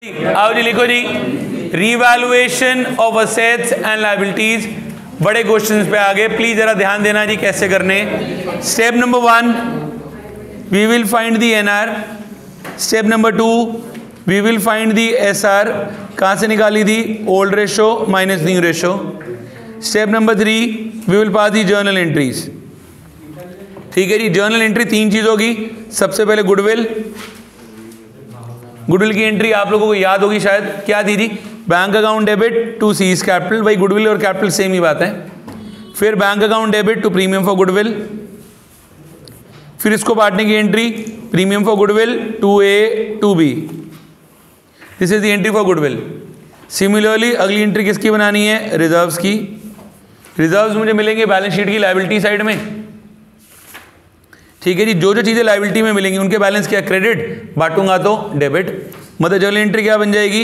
आओ जी लिखो जी, revaluation of assets and liabilities. बड़े क्वेश्चंस पे आगे, प्लीज जरा ध्यान देना जी कैसे करने। Step number 1 we will find the NR. Step number 2 we will find the SR. कहां से निकाली थी? Old ratio minus new ratio. Step number 3 we will pass the journal entries. ठीक है जी, जर्नल एंट्री 3 चीज होगी। सबसे पहले गुडविल। गुडविल की एंट्री आप लोगों को याद होगी शायद, क्या थी जी? Bank account debit to C's capital. भाई गुडविल और कैपिटल सेम ही बात है। फिर bank account debit to premium for goodwill. फिर इसको बांटने की entry premium for goodwill to A to B. This is the entry for goodwill. Similarly अगली एंट्री किसकी बनानी है? रिजर्व्स की। रिजर्व्स मुझे मिलेंगे बैलेंस शीट की लायबिलिटी साइड में। ठीक है जी, जो जो चीजें लायबिलिटी में मिलेंगी उनके बैलेंस क्या? क्रेडिट। बांटूंगा तो डेबिट। मतलब जर्नल एंट्री क्या बन जाएगी?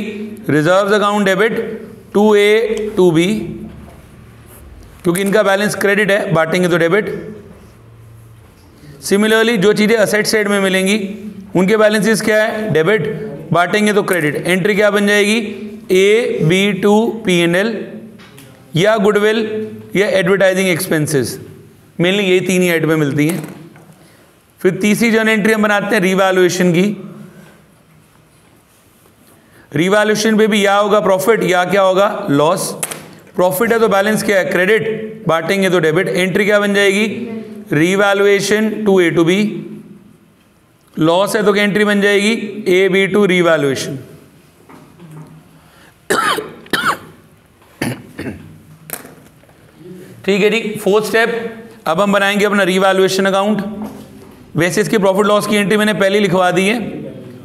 Reserves account debit to A to B, क्योंकि इनका बैलेंस क्रेडिट है, बांटेंगे तो डेबिट। सिमिलरली जो चीजें असेट साइड में मिलेंगी उनके बैलेंसेस क्या है? डेबिट। बांटेंगे तो क्रेडिट। एंट्री क्या बन जाएगी? A B to P N L, या गुडविल या एडवर्टाइजिंग एक्सपेंसेस। मेनली ये तीन ही आइटमें मिलती हैं। फिर तीसरी जर्नल एंट्री हम बनाते हैं रीवैल्यूएशन की। रीवैल्यूएशन पे भी या होगा प्रॉफिट या क्या होगा? लॉस। प्रॉफिट है तो बैलेंस क्या है? क्रेडिट। बांटेंगे तो डेबिट। एंट्री क्या बन जाएगी? Revaluation to A to B. Loss है तो क्या एंट्री बन जाएगी? A B to revaluation. ठीक है जी, फोर्थ स्टेप अब हम बनाएंगे अपना रीवैल्यूएशन अकाउंट। वैसे इसकी प्रॉफिट लॉस की एंट्री मैंने पहले लिखवा दी है,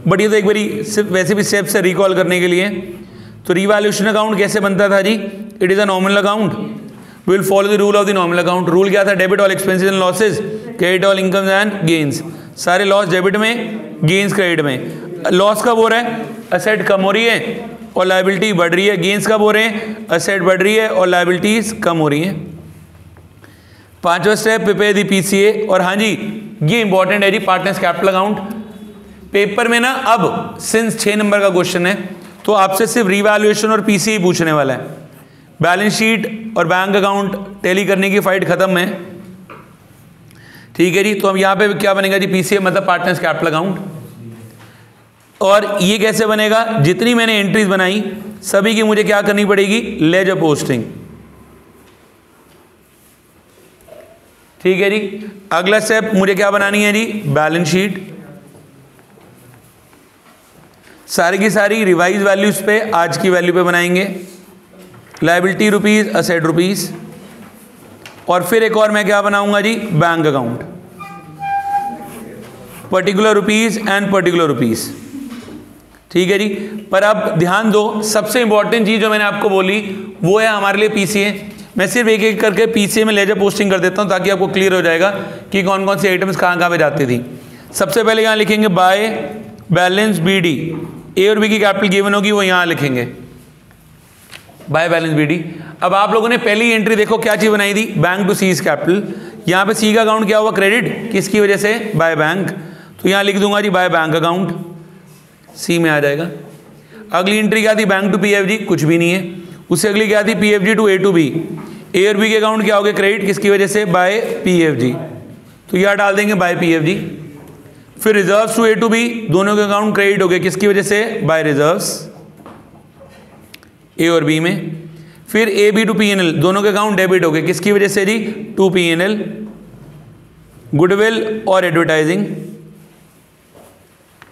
बट ये तो एक बारी सिर्फ वैसे भी स्टेप से रिकॉल करने के लिए। तो रीवैल्यूएशन अकाउंट कैसे बनता था जी? It is a nominal account. We will follow the rule of the nominal account. Rule क्या था? Debit all expenses and losses, credit all incomes and gains. सारे लॉस डेबिट में, गेन्स क्रेडिट में। Loss कब हो रहा है? असेट कम हो रही है और लायबिलिटी बढ़ रही है। गेन्स कब हो रहे हैं? असेट बढ़ रही है और लायबिलिटीज कम हो रही है। पांचवा स्टेप प्रिपेयर दी पीसीए। और हाँ जी, ये इंपॉर्टेंट है जी, पार्टनर्स कैपिटल अकाउंट। पेपर में ना अब सिंस 6 नंबर का क्वेश्चन है तो आपसे सिर्फ रीवैल्यूएशन और पीसीए पूछने वाला है। बैलेंस शीट और बैंक अकाउंट टैली करने की फाइट खत्म है। ठीक है जी, तो अब यहां पे क्या बनेगा जी? पीसीए मतलब पार्टनर्स कैपिटल अकाउंट। और ये कैसे बनेगा? जितनी मैंने एंट्रीज बनाई सभी की मुझे क्या करनी पड़ेगी? Ledger posting. ठीक है जी, अगला स्टेप मुझे क्या बनानी है जी? Balance sheet. सारी की सारी रिवाइज वैल्यूज पे, आज की वैल्यू पे बनाएंगे। Liability rupees, asset rupees. और फिर एक और मैं क्या बनाऊंगा जी? Bank account. Particular rupees and particular rupees. ठीक है जी, पर अब ध्यान दो, सबसे इंपॉर्टेंट चीज जो मैंने आपको बोली वो है हमारे लिए पीसीए। मैं सिर्फ एक एक करके पीसीए में लेजर पोस्टिंग कर देता हूं ताकि आपको क्लियर हो जाएगा कि कौन कौन सी आइटम्स कहां कहां पे जाती थी। सबसे पहले यहां लिखेंगे बाय बैलेंस बीडी। ए और बी की कैपिटल गिवन होगी, वो यहां लिखेंगे बाय बैलेंस बीडी। अब आप लोगों ने पहली एंट्री देखो क्या चीज बनाई थी? Bank to C's capital. यहां पे सी का अकाउंट क्या हुआ? क्रेडिट। किसकी वजह से? By bank. तो यहां लिख दूंगा जी बाय बैंक अकाउंट, सी में आ जाएगा। अगली एंट्री क्या थी? बैंक टू पीएफजी, कुछ भी नहीं है। उससे अगली क्या थी? PFG to A to B. A और बी के अकाउंट क्या हो गए? क्रेडिट। किसकी वजह से? By PFG. तो यह डाल देंगे बाय पीएफजी। फिर reserves to A to B, दोनों के अकाउंट क्रेडिट हो गए। किसकी वजह से? बाय रिजर्व्स, ए और बी में। फिर ए बी टू पीएनएल, दोनों के अकाउंट डेबिट हो गए। किसकी वजह से जी? To PNL. गुडविल और एडवर्टाइजिंग।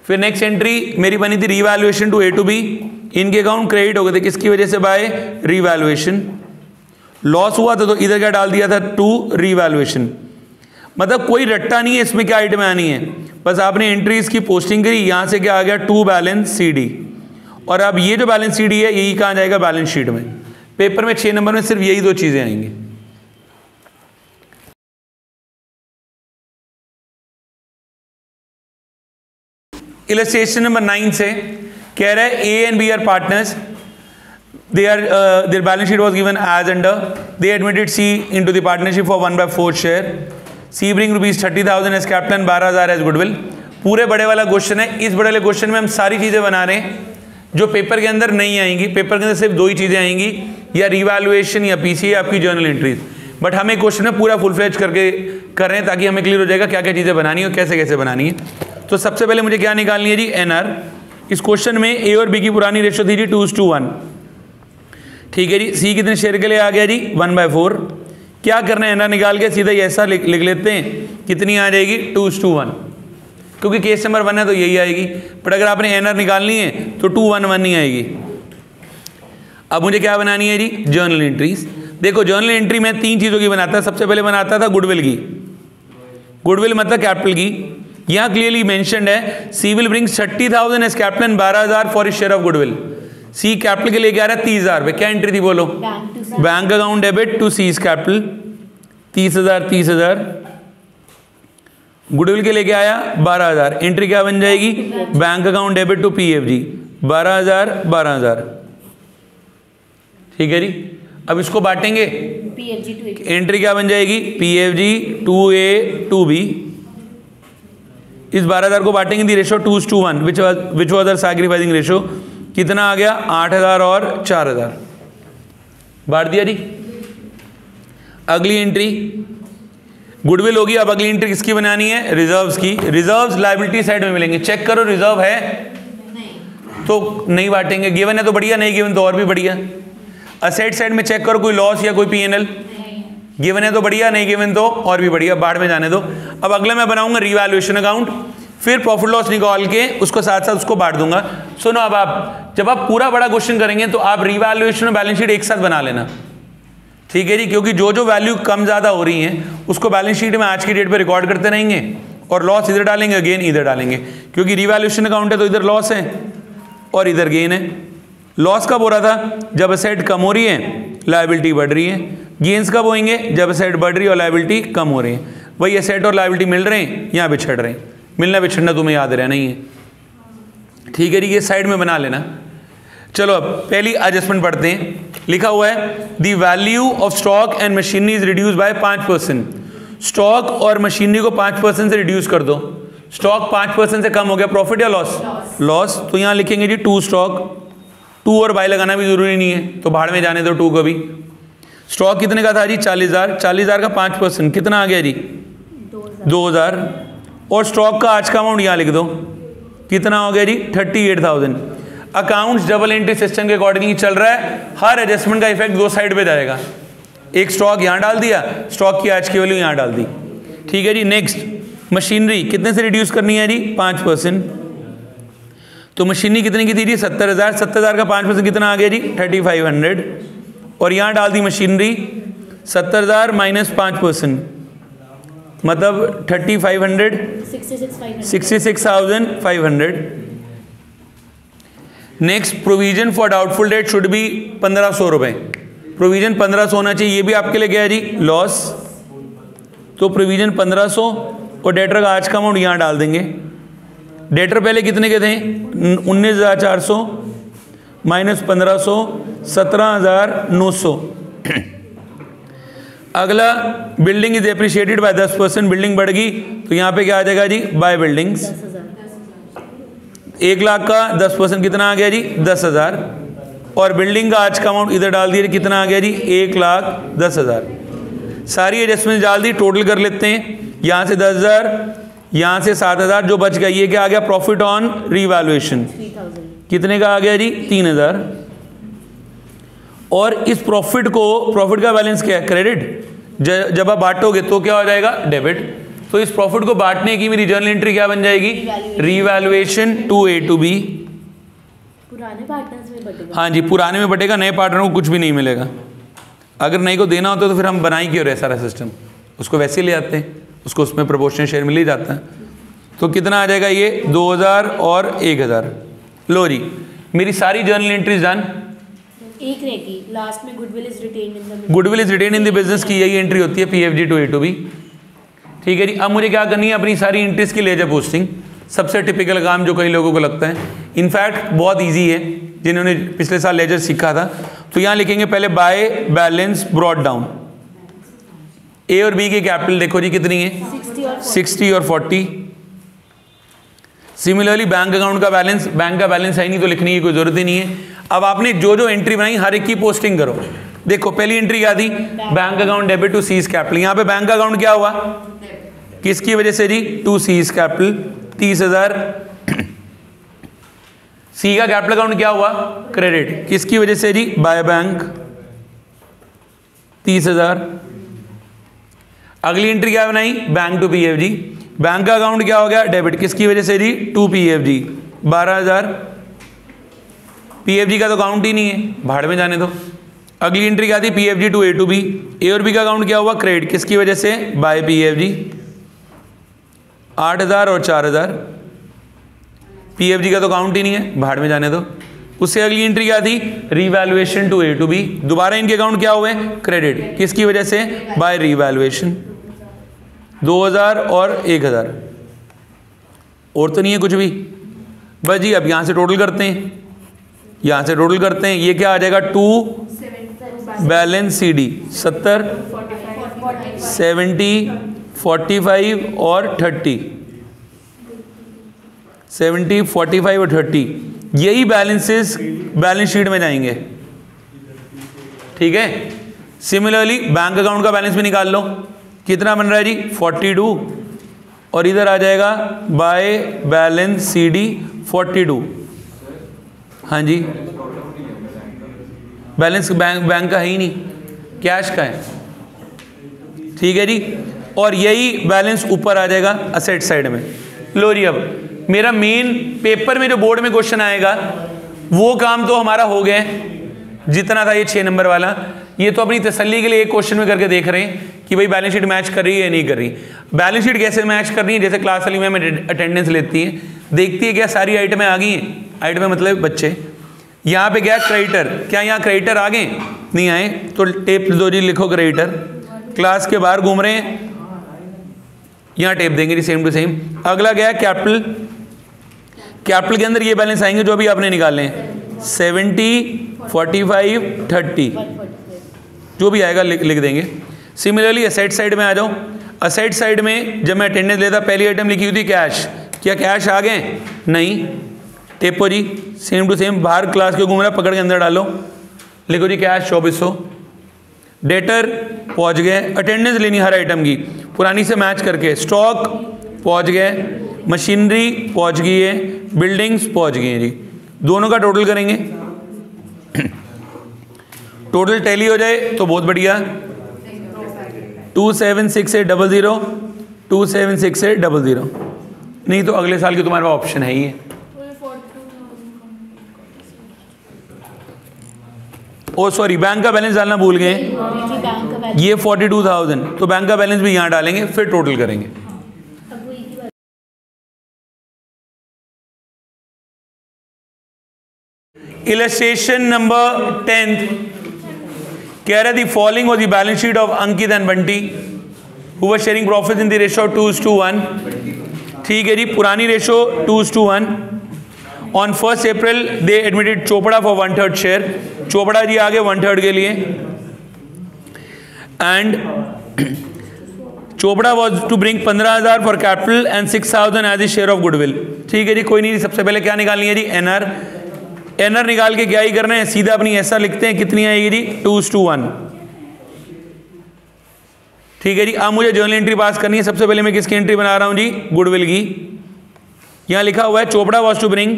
फिर नेक्स्ट एंट्री मेरी बनी थी revaluation to A to B. इनके अकाउंट क्रेडिट हो गए थे। किसकी वजह से? Bye revaluation. लॉस हुआ था तो इधर क्या डाल दिया था? To revaluation. मतलब कोई रट्टा नहीं है इसमें क्या आइटम आनी है, बस आपने एंट्रीज की पोस्टिंग करी। यहां से क्या आ गया? To balance CD. और अब ये जो बैलेंस सीडी है यही कहां जाएगा? बैलेंस शीट में। पेपर में 6 नंबर में सिर्फ यही दो चीजें आएंगी। इलस्ट्रेशन नंबर 9 से कह रहा है A and B are partners. Their balance sheet was given as under. They admitted C into the partnership for 1/4 share. C bring rupees 30,000 as capital and 12,000 as goodwill. पूरे बड़े वाला क्वेश्चन है। इस बड़े वाले क्वेश्चन में हम सारी चीजें बना रहे हैं। जो पेपर के अंदर नहीं आएंगी, पेपर के अंदर सिर्फ दो ही चीज़ें आएंगी, या रिवैल्यूएशन या पीसी, आपकी जर्नल एंट्रीज। बट हमें क्वेश्चन है पूरा फुल फ्लेज करके कर रहे हैं ताकि हमें क्लियर हो जाएगा क्या क्या चीज़ें बनानी है और कैसे कैसे बनानी है। तो सबसे पहले मुझे क्या निकालनी है जी, एनआर। इस क्वेश्चन में ए और बी की पुरानी रेशो थी जी 2:1, ठीक है जी। सी कितने शेयर के लिए आ गया जी, 1/4। क्या करना है, एनआर निकाल के सीधा ऐसा लिख लेते हैं, कितनी आ जाएगी 2:1, क्योंकि केस नंबर 1 है तो यही आएगी। बट अगर आपने एनआर निकालनी है तो 211 नहीं आएगी। अब मुझे क्या बनानी है जी, जर्नल एंट्रीज। देखो जर्नल एंट्री में 3 चीज़ों की बनाता है। सबसे पहले बनाता था गुडविल की, गुडविल मतलब कैपिटल की। यहाँ क्लियरली मेंशन्ड है C will bring 30,000 as capital and 12,000 for his share of goodwill. C capital के लेके आ रहा है 30,000 रुपये। क्या एंट्री थी बोलो, bank account debit to C's capital 30,000। Goodwill के लेके आया 12,000, एंट्री क्या बन जाएगी, bank account debit to PFG 12,000। ठीक है जी। अब इसको बांटेंगे, एंट्री क्या बन जाएगी, पीएफजी 2A 2B। इस 12,000 को बांटेंगे the ratio 2:1 which was our sacrificing ratio. कितना आ गया, 8,000 और 4,000। बांट दिया जी। अगली एंट्री गुडविल होगी। अब अगली एंट्री किसकी बनानी है, रिजर्व्स की। रिजर्व्स लायबिलिटी साइड में मिलेंगे। चेक करो रिजर्व है नहीं, तो नहीं बांटेंगे। गिवन है तो बढ़िया, नहीं गिवन तो और भी बढ़िया। असेट साइड में चेक करो कोई लॉस या कोई पीएनएल, गिवन है तो बढ़िया, नहीं गिवन तो और भी बढ़िया, बाढ़ में जाने दो। अब अगला मैं बनाऊंगा रिवैल्यूएशन अकाउंट, फिर प्रॉफिट लॉस निकाल के उसको साथ साथ उसको बांट दूंगा। सुनो, अब आप जब आप पूरा बड़ा क्वेश्चन करेंगे तो आप रिवैल्यूएशन और बैलेंस शीट एक साथ बना लेना, ठीक है जी। क्योंकि जो जो वैल्यू कम ज़्यादा हो रही हैं उसको बैलेंस शीट में आज की डेट पे रिकॉर्ड करते रहेंगे और लॉस इधर डालेंगे, अगेन इधर डालेंगे। क्योंकि रिवैल्यूएशन अकाउंट है तो इधर लॉस है और इधर गेन है। लॉस कब हो रहा था, जब असेट कम हो रही है, लायबिलिटी बढ़ रही है। गेन्स कब होंगे, जब असेट बढ़ रही है और लायबिलिटी कम हो रही है। वही असेट और लायबिलिटी मिल रहे हैं, यहाँ बिछड़ रहे हैं। मिलना बिछड़ना तुम्हें याद रहना ही है, ठीक है जी। ये साइड में बना लेना। चलो अब पहली एडजस्टमेंट पढ़ते हैं। लिखा हुआ है the value of stock and machinery is reduce by 5%। Stock और मशीनरी को 5% से रिड्यूस कर दो। स्टॉक 5% से कम हो गया, प्रॉफिट या लॉस, लॉस। तो यहाँ लिखेंगे जी 2 स्टॉक। 2 और बाय लगाना भी जरूरी नहीं है, तो भाड़ में जाने दो 2 को भी। स्टॉक कितने का था जी, 40,000। 40,000 का 5% कितना आ गया जी, 2,000। और स्टॉक का आज का अमाउंट यहाँ लिख दो, कितना हो गया जी, 38,000। अकाउंट्स डबल एंट्री सिस्टम के अकॉर्डिंग चल रहा है। हर एडजस्टमेंट का इफेक्ट 2 साइड पे जाएगा। एक स्टॉक यहाँ डाल दिया, स्टॉक की आज की वैल्यू यहाँ डाल दी, ठीक है जी। नेक्स्ट मशीनरी कितने से रिड्यूस करनी है जी, 5%। तो मशीनरी कितने की थी जी, 70,000। 70,000 का 5% कितना आ गया जी, 3,500। और यहाँ डाल दी मशीनरी 70,000 माइनस 5%, मतलब 3,500, 66,500। Next provision for doubtful date should be 1,500 रुपये। प्रोविजन 1,500 होना चाहिए। ये भी आपके लिए गया जी लॉस, तो प्रोविजन 1,500 और डेटर का आज का अमाउंट यहाँ डाल देंगे। डेटर पहले कितने के थे, 19,400 माइनस 1,500, 17,900। अगला building is appreciated by 10%। Building बढ़ गई तो यहाँ पे क्या आ जाएगा जी, बाय बिल्डिंग्स। 1 लाख का 10% कितना आ गया जी, 10,000। और बिल्डिंग का आज का अमाउंट इधर डाल दिया, कितना आ गया जी, 1,10,000। सारी एडजस्टमेंट डाल दी, टोटल कर लेते हैं। यहाँ से 10,000, यहाँ से 7,000, जो बच गया ये क्या आ गया, प्रॉफिट ऑन रीवैल्यूएशन। कितने का आ गया जी, 3,000। और इस प्रॉफिट को, प्रॉफिट का बैलेंस क्या है, क्रेडिट। जब आप बांटोगे तो क्या हो जाएगा, डेबिट। तो इस प्रॉफिट को बांटने की मेरी जर्नल एंट्री क्या बन जाएगी, रीवैल्यूएशन 2A to B। पुराने पार्टनर्स में बटेगा। हाँ जी, पुराने में बटेगा, नए पार्टनर को कुछ भी नहीं मिलेगा। अगर नए को देना होता तो फिर हम बनाई क्यों रहे सारा सिस्टम, उसको वैसे ले आते हैं, उसको उसमें प्रोपोर्शनल शेयर मिल ही जाता है। तो कितना आ जाएगा ये, 2,000 और 1,000। लो जी, मेरी सारी जर्नल एंट्रीज डन। एक रहेगी लास्ट में, goodwill is retained in the, goodwill is retained in the business की यही एंट्री होती है, PFG to A to B, ठीक है जी। अब मुझे क्या करनी है, अपनी सारी एंट्रीज की लेजर पोस्टिंग। सबसे टिपिकल काम जो कई लोगों को लगता है, इनफैक्ट बहुत इजी है जिन्होंने पिछले साल लेजर सीखा था। तो यहाँ लिखेंगे पहले बाय बैलेंस ब्रॉट डाउन। ए और बी की कैपिटल देखो जी कितनी है, 60 और 40। सिमिलरली बैंक अकाउंट का बैलेंस, बैंक का बैलेंस है नहीं तो लिखने की कोई जरूरत ही नहीं है। अब आपने जो जो एंट्री बनाई हर एक की पोस्टिंग करो। देखो पहली एंट्री क्या थी, bank account debit to C's capital. यहाँ पे बैंक अकाउंट क्या हुआ, किसकी वजह से जी, टू सीज कैपिटल 30,000। सी का कैपिटल अकाउंट क्या हुआ, क्रेडिट, किसकी वजह से जी, बाय बैंक 30,000। अगली एंट्री क्या बनाई, बैंक टू पीएफजी, बैंक का अकाउंट क्या हो गया, डेबिट, किसकी वजह से जी, टू पीएफजी 12,000। पीएफजी का तो अकाउंट ही नहीं है, भाड़ में जाने दो। अगली एंट्री क्या थी, PFG to A to B, A और बी का अकाउंट क्या हुआ, क्रेडिट, किसकी वजह से, बाय पीएफजी 8,000 और 4,000। पीएफजी का तो अकाउंट ही नहीं है, भाड़ में जाने दो। उससे अगली एंट्री क्या थी, revaluation to A to B, दोबारा इनके अकाउंट क्या हुए, क्रेडिट, किसकी वजह से, बाय रीवैल्यूएशन 2,000 और 1,000। और तो नहीं है कुछ भी, बस जी। अब यहां से टोटल करते हैं, यहां से टोटल करते हैं, ये क्या आ जाएगा, 2 बैलेंस सी डी 70, 70, 45 और 30, 70, 45 और 30, यही बैलेंसेस बैलेंस शीट में जाएंगे, ठीक है। सिमिलरली बैंक अकाउंट का बैलेंस भी निकाल लो, कितना बन रहा है जी, 42, और इधर आ जाएगा बाय बैलेंस सी डी 42। हाँ जी, बैलेंस बैंक का है ही नहीं, कैश का है, ठीक है जी। और यही बैलेंस ऊपर आ जाएगा असेट साइड में। लो जी, अब मेरा मेन पेपर में जो बोर्ड में क्वेश्चन आएगा वो काम तो हमारा हो गया, जितना था ये 6 नंबर वाला। ये तो अपनी तसल्ली के लिए एक क्वेश्चन में करके देख रहे हैं कि भाई बैलेंस शीट मैच कर रही है या नहीं कर रही। बैलेंस शीट कैसे मैच कर रही है, जैसे क्लास वाली मैम अटेंडेंस लेती है, देखती है क्या सारी आइटमें आ गई हैं, आइटमें मतलब बच्चे। यहाँ पे क्या क्रेडिटर, क्या यहाँ क्रेडिटर आ गए, नहीं आए, तो टेप दो जी, लिखो क्रेडिटर, क्लास के बाहर घूम रहे हैं, यहाँ टेप देंगे जी सेम टू सेम। अगला क्या है, कैपिटल, कैपिटल के अंदर ये बैलेंस आएंगे जो अभी आपने निकाले हैं, 70, 45, 30, जो भी आएगा लिख देंगे। सिमिलरली असेट साइड में आ जाओ। असेट साइड में जब मैं अटेंडेंस लेता, पहली आइटम लिखी हुई थी कैश, क्या कैश आ गए, नहीं, टेपो जी सेम टू सेम, बाहर क्लास के घूम रहा, पकड़ के अंदर डालो, लिखो जी कैश 2400। डेटर पहुंच गए, अटेंडेंस लेनी हर आइटम की पुरानी से मैच करके, स्टॉक पहुंच गए, मशीनरी पहुंच गई है, बिल्डिंग्स पहुंच गई हैं जी। दोनों का टोटल करेंगे, टोटल टैली हो जाए तो बहुत बढ़िया, 276800, 276800, नहीं तो अगले साल की तुम्हारे पास ऑप्शन है ही है। ओ सॉरी, बैंक का बैलेंस डालना भूल गए, ये 42,000, तो बैंक का बैलेंस भी यहां डालेंगे, फिर टोटल करेंगे। इलस्ट्रेशन नंबर 10 कह रहा, the following was the balance sheet of Ankit and Bunty who were sharing profits in the ratio 2:1। ठीक है जी, पुरानी ratio 2:1। On 1 April they admitted Chopra for 1/3 share, Chopra ji आगे 1/3 के लिए, and Chopra was to bring 15,000 for capital and 6,000 as a share of goodwill. ठीक है जी, कोई नहीं, सबसे पहले क्या निकालनी है जी, एनआर। एनआर निकाल के क्या ही करना है, सीधा अपनी ऐसा लिखते हैं, कितनी आएगी जी, 2:1। ठीक है जी, अब मुझे जर्नल एंट्री पास करनी है। सबसे पहले मैं किसकी एंट्री बना रहा हूं जी, गुडविल की। यहां लिखा हुआ है Chopra was to bring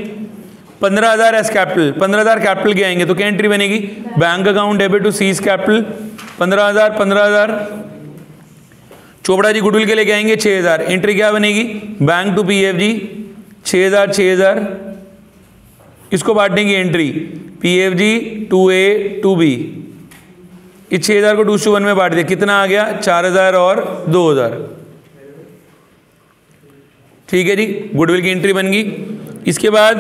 15,000 as capital, 15,000 capital के आएंगे, तो क्या एंट्री बनेगी, bank account debit to C's capital 15,000, 15,000। Chopra ji goodwill के लेके आएंगे 6,000, एंट्री क्या बनेगी, बैंक टू पीएफजी 6,000, 6,000। इसको बांटने की entry, PFG to A to B, इस 6,000 को 2:1 में बांट दिया, कितना आ गया, 4,000 और 2,000। ठीक है जी, गुडविल की एंट्री बन गई। इसके बाद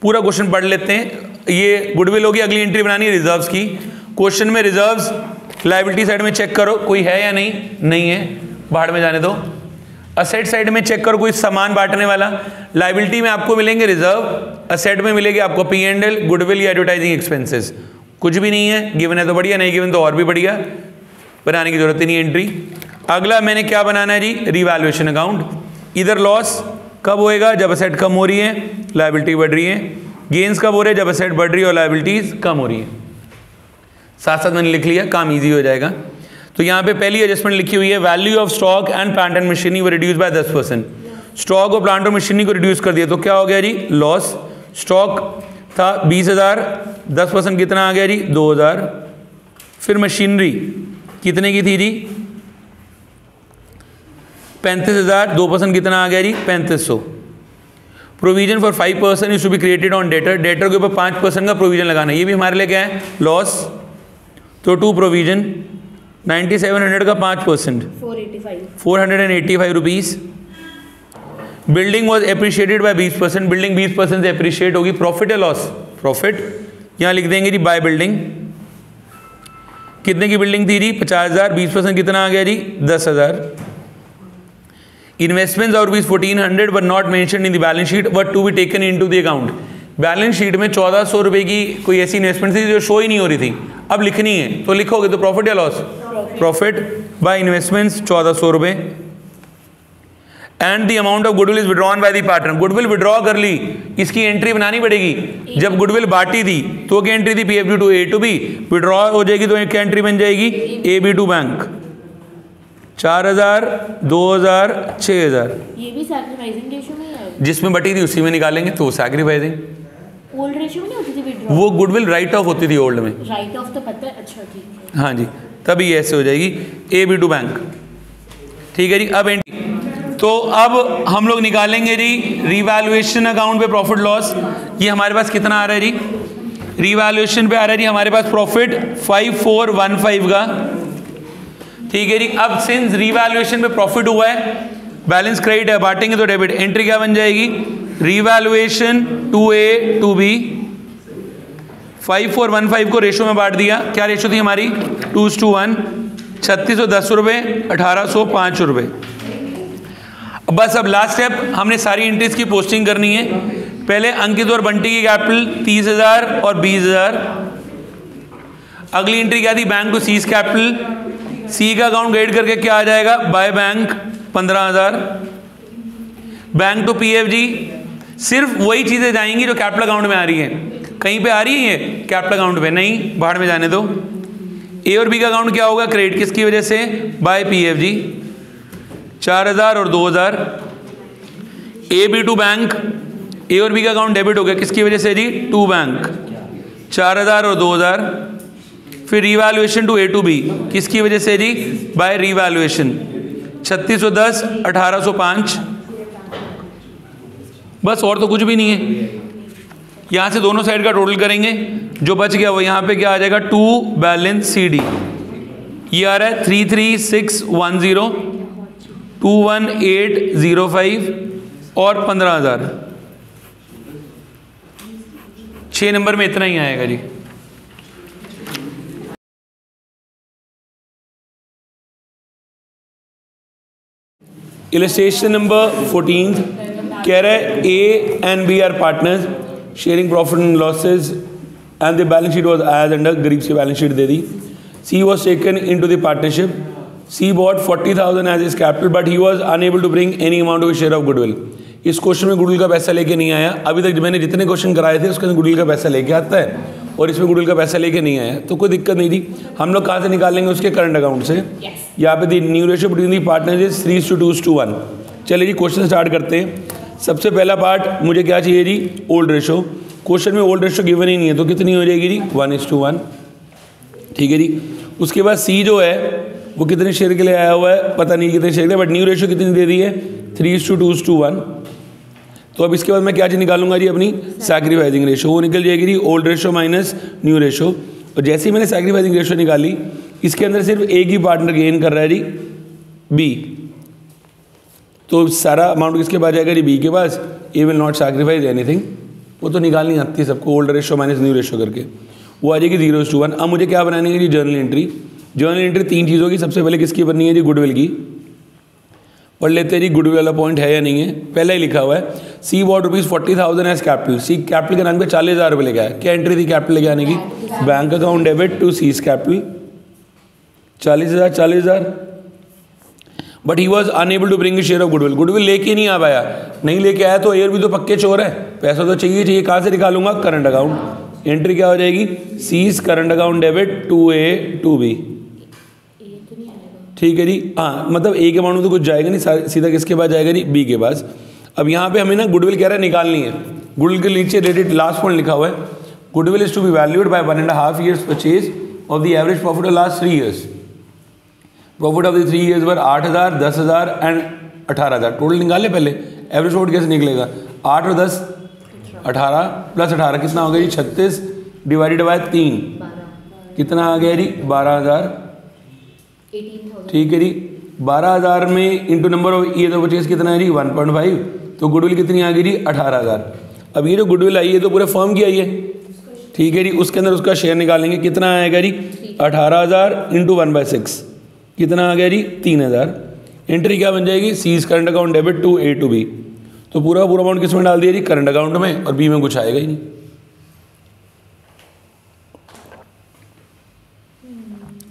पूरा क्वेश्चन पढ़ लेते हैं, ये गुडविल होगी। अगली एंट्री बनानी है रिजर्व्स की। क्वेश्चन में रिजर्व्स लायबिलिटी साइड में चेक करो कोई है या नहीं, नहीं है, बाहर में जाने दो। असेट साइड में चेक करो कोई सामान बांटने वाला। लायबिलिटी में आपको मिलेंगे रिजर्व, असेट में मिलेगी आपको P&L, गुडविल या एडवर्टाइजिंग एक्सपेंसेस। कुछ भी नहीं है, गिवन है तो बढ़िया, नहीं गिवन तो और भी बढ़िया, बनाने की जरूरत ही नहीं एंट्री। अगला मैंने क्या बनाना है जी, रिवैल्यूएशन अकाउंट। इधर लॉस कब होएगा? जब असेट कम हो रही है, लायबिलिटी बढ़ रही है। गेन्स कब हो रहे हैं? जब असेट बढ़ रही है और लायबिलिटीज कम हो रही है। साथ साथ मैंने लिख लिया, काम ईजी हो जाएगा। तो यहाँ पे पहली एडजस्टमेंट लिखी हुई है, value of stock and plant and machinery वो रिड्यूस बाय 10%। स्टॉक और प्लांट और मशीनरी को रिड्यूस कर दिया तो क्या हो गया जी? लॉस। स्टॉक था 20,000, 10% कितना आ गया जी? 2,000। फिर मशीनरी कितने की थी जी? 35,000, 2% कितना आ गया जी? 3500। Provision for 5% is to be created on debtor, debtor के ऊपर 5% का प्रोविजन लगाना, ये भी हमारे लिए क्या है? लॉस। तो टू प्रोविजन 9700 का 5% 485 rupees. Building was appreciated by 20%, building 20% से एप्रिशिएट होगी। प्रॉफिट या लॉस? प्रॉफिट। यहाँ लिख देंगे जी बाय बिल्डिंग। कितने की बिल्डिंग थी जी? 50,000, 20% कितना आ गया जी? 10,000। इन्वेस्टमेंट्स और rupees 1400 were not mentioned in the balance sheet but to be taken into the account. Balance sheet में 1400 रुपये की कोई ऐसी इन्वेस्टमेंट थी जो शो ही नहीं हो रही थी, अब लिखनी है तो लिखोगे तो प्रॉफिट या लॉस? प्रॉफिट बाय इन्वेस्टमेंट्स 1400 रुपये। And the amount of goodwill is withdrawn by the partner, goodwill withdraw कर ली, इसकी एंट्री बनानी पड़ेगी। जब गुडविल बांटी थी तो क्या एंट्री थी? PFG to A to B। Withdraw हो जाएगी तो क्या एंट्री बन जाएगी? AB to bank. 4,000, 2,000, 6,000। ये भी सैक्रिफाइसिंग रेशियो में है, जिसमें बटी थी उसी में निकालेंगे तो सैक्रिफाइसिंग। ओल्ड रेशियो में नहीं होती थी विड्रॉ? वो गुडविल राइट ऑफ होती थी ओल्ड में। राइट ऑफ तो पता है, अच्छा ठीक है। हाँ जी, तभी ऐसे हो जाएगी AB टू बैंक। ठीक है जी। अब एंट्री तो अब हम लोग निकालेंगे जी रीवैल्यूएशन अकाउंट पे प्रॉफिट लॉस। ये हमारे पास कितना आ रहा है जी? रीवैल्यूएशन पे आ रहा है जी हमारे पास प्रॉफिट 5415 का। ठीक है जी। अब सिंस रीवैल्यूएशन पे प्रॉफिट हुआ है, बैलेंस क्रेडिट है, बांटेंगे तो डेबिट। एंट्री क्या बन जाएगी? Revaluation to A to B। 5415 को रेशो में बांट दिया, क्या रेशो थी हमारी? 2:1। 3610 रुपये, 1805 रुपये। बस अब लास्ट स्टेप, हमने सारी एंट्रीज की पोस्टिंग करनी है। पहले अंकित और बंटी की कैपिटल 30,000 और 20,000। अगली एंट्री क्या थी? Bank to C's capital. C का अकाउंट क्रेडिट करके क्या आ जाएगा? By bank 15,000। Bank to PFG सिर्फ वही चीजें जाएंगी जो कैपिटल अकाउंट में आ रही है। कहीं पे आ रही है कैपिटल अकाउंट पे? नहीं, बाहर में जाने दो। A और B का अकाउंट क्या होगा? क्रेडिट किसकी वजह से? बाय PFG 4,000 और 2,000। AB टू बैंक, A और B का अकाउंट डेबिट हो गया, किसकी वजह से जी? टू बैंक 4,000 और 2,000। फिर revaluation to A to B, किसकी वजह से जी? Bye revaluation 3610, 1805। बस और तो कुछ भी नहीं है। यहाँ से दोनों साइड का टोटल करेंगे, जो बच गया वो यहाँ पे क्या आ जाएगा? To balance CD। ये आ रहा है 33,610, 21,805 और 15,000। 6 नंबर में इतना ही आएगा जी। इलस्ट्रेशन नंबर 14 कह रहा है A and B are partners sharing profit and losses and the balance sheet was as under. गरीब से बैलेंस शीट दे दी। C was taken into the partnership. C bought 40,000 as his capital but he was unable to bring any amount of his share of goodwill. इस question में goodwill का पैसा लेके नहीं आया। अभी तक मैंने जितने क्वेश्चन कराए थे उसके अंदर गुडविल का पैसा लेके आता है और इसमें गुडविल का पैसा लेके नहीं आया, तो कोई दिक्कत नहीं थी। हम लोग कहाँ से निकालेंगे? उसके करंट अकाउंट से। यहाँ पे दी new ratio between the partners is 3:2:1। चलिए जी क्वेश्चन स्टार्ट करते हैं। सबसे पहला पार्ट मुझे क्या चाहिए जी? Old ratio. क्वेश्चन में ओल्ड रेशो गिवन ही नहीं है तो कितनी हो जाएगी जी? 1:1। ठीक है जी। उसके बाद C जो है वो कितने शेयर के लिए आया हुआ है पता नहीं कितने शेयर के लिए, बट न्यू रेशो कितनी दे दी है? 3:2:1। तो अब इसके बाद मैं क्या चीज़ निकालूंगा जी? अपनी सैक्रिफाइसिंग रेशो। वो निकल जाएगी जी old ratio minus new ratio. और जैसे ही मैंने सैक्रिफाइसिंग रेशो निकाली, इसके अंदर सिर्फ एक ही पार्टनर गेन कर रहा है जी B, तो सारा अमाउंट किसके पास जाएगा जी? B के पास। ए विल नॉट सैक्रिफाइस एनीथिंग। वो तो निकालनी आती है सबको, old ratio minus new ratio करके। वो आ जाएगी 0:1। अब मुझे क्या बनानी है जी? Journal entry. जर्नल एंट्री 3 चीज़ों की। सबसे पहले किसकी बननी है जी? गुडविल की। पढ़ लेते हैं जी गुडविल वाला पॉइंट है या नहीं है। पहले ही लिखा हुआ है C bought rupees 40,000 as capital. C capital के नाम पे 40,000 रुपये लेके आया। क्या एंट्री थी कैपिटल लेके आने की? Bank account debit to C's capital 40,000 40,000। But he was unable to bring share of goodwill, goodwill लेके नहीं आ पाया, नहीं लेके आया तो एयर भी तो पक्के चोर है, पैसा तो चाहिए चाहिए, कहाँ से निकालूंगा, करंट अकाउंट। एंट्री क्या हो जाएगी, C's current account debit to A to B, ठीक है जी। हाँ मतलब ए के अमाउंट में तो कुछ जाएगा नहीं, सीधा किसके पास जाएगा जी, बी के पास। अब यहाँ पे हमें ना गुडविल कह रहा है निकालनी है, गुडविल के नीचे रेटेड लास्ट पॉइंट लिखा हुआ है, goodwill is to be valued by 1.5 years purchase of the average profit of last 3 years। Profit of the 3 years were 8,000, 10,000 and 18,000, total निकाले पहले, एवरेज प्रॉफिट कैसे निकलेगा, 8 और 10 18 प्लस 18 कितना हो गया जी, 36 डिवाइडेड बाय 3 कितना आ गया जी, 12,000, ठीक है जी। 12,000 में इंटू नंबर ऑफ ये तो परचेज कितना है जी, 1.5, तो गुडविल कितनी आ गई जी, 18,000। अब ये जो गुडविल आई है तो पूरे फर्म की आई है, ठीक है जी, उसके अंदर उसका शेयर निकालेंगे, कितना आएगा जी, 18,000 इंटू 1/6 कितना आ गया जी, 3,000। एंट्री क्या बन जाएगी, C's current account debit to A to B, तो पूरा पूरा अमाउंट किस में डाल दिया जी, करंट अकाउंट में, और बी में कुछ आएगा ही नहीं।